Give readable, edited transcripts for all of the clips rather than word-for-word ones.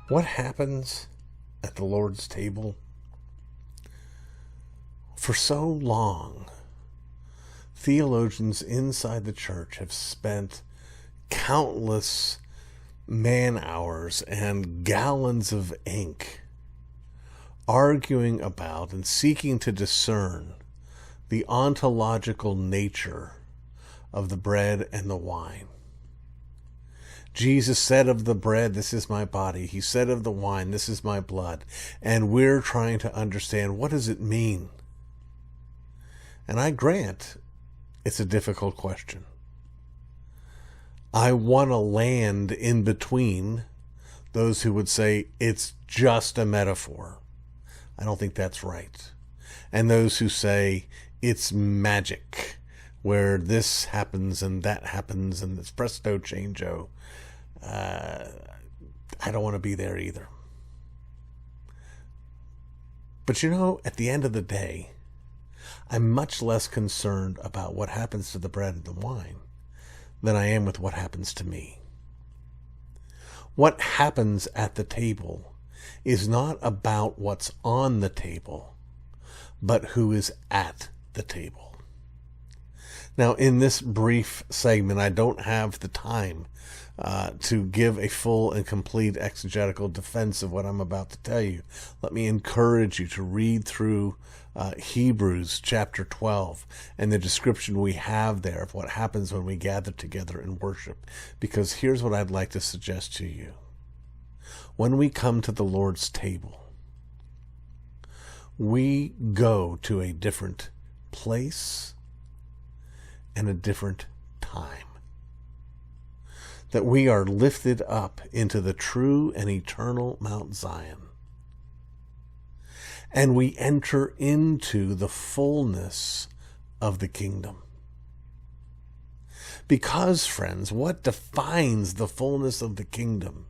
What happens at the Lord's table? For so long, theologians inside the church have spent countless man-hours and gallons of ink arguing about and seeking to discern the ontological nature of the bread and the wine. Jesus said of the bread, "This is my body." He said of the wine, "This is my blood." And we're trying to understand, what does it mean? And I grant it's a difficult question. I want to land in between those who would say it's just a metaphor. I don't think that's right. And those who say it's magic, where this happens and that happens and it's presto changeo. I don't want to be there either. But at the end of the day, I'm much less concerned about what happens to the bread and the wine than I am with what happens to me. What happens at the table is not about what's on the table, but who is at the table. Now, in this brief segment, I don't have the time to give a full and complete exegetical defense of what I'm about to tell you. Let me encourage you to read through Hebrews chapter 12 and the description we have there of what happens when we gather together and worship. Because here's what I'd like to suggest to you. When we come to the Lord's table, we go to a different place and a different time. That we are lifted up into the true and eternal Mount Zion. And we enter into the fullness of the kingdom. Because, friends, what defines the fullness of the kingdom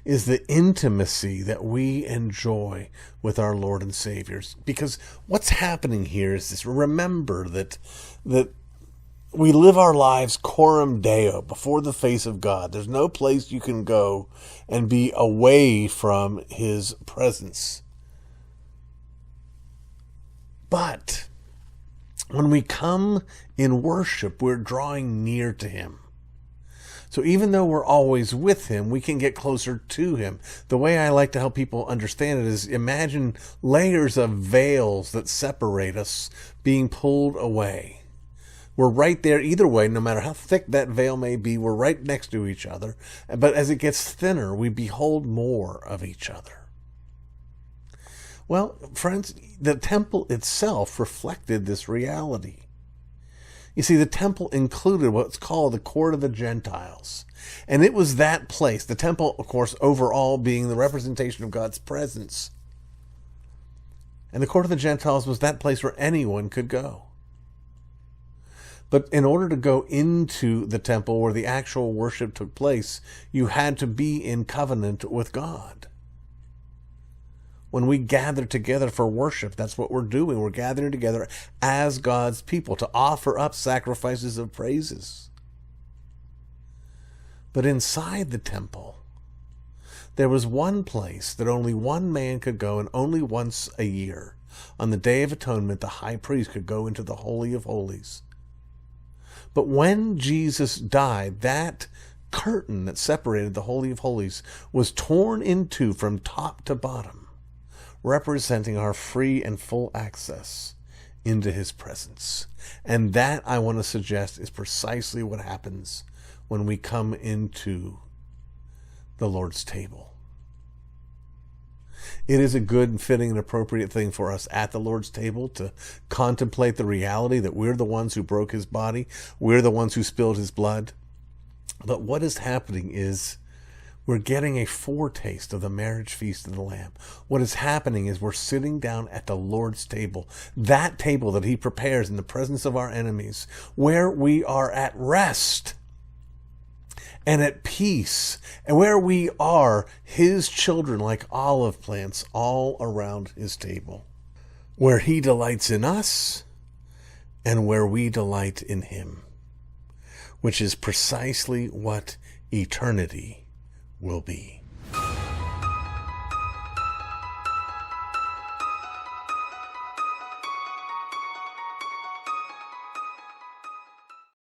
is the intimacy that we enjoy with our Lord and Savior. Because what's happening here is this: remember that we live our lives coram Deo, before the face of God. There's no place you can go and be away from His presence. But when we come in worship, we're drawing near to Him. So even though we're always with Him, we can get closer to Him. The way I like to help people understand it is, imagine layers of veils that separate us being pulled away. We're right there either way, no matter how thick that veil may be. We're right next to each other. But as it gets thinner, we behold more of each other. Well, friends, the temple itself reflected this reality. You see, the temple included what's called the court of the Gentiles. And it was that place, the temple, of course, overall being the representation of God's presence. And the court of the Gentiles was that place where anyone could go. But in order to go into the temple where the actual worship took place, you had to be in covenant with God. When we gather together for worship, that's what we're doing. We're gathering together as God's people to offer up sacrifices of praises. But inside the temple, there was one place that only one man could go, and only once a year. On the Day of Atonement, the high priest could go into the Holy of Holies. But when Jesus died, that curtain that separated the Holy of Holies was torn in two from top to bottom, representing our free and full access into His presence. And that, I want to suggest, is precisely what happens when we come into the Lord's table. It is a good and fitting and appropriate thing for us at the Lord's table to contemplate the reality that we're the ones who broke His body. We're the ones who spilled His blood. But what is happening is we're getting a foretaste of the marriage feast of the Lamb. What is happening is we're sitting down at the Lord's table, that table that He prepares in the presence of our enemies, where we are at rest and at peace, and where we are His children like olive plants all around His table, where He delights in us and where we delight in Him, which is precisely what eternity will be.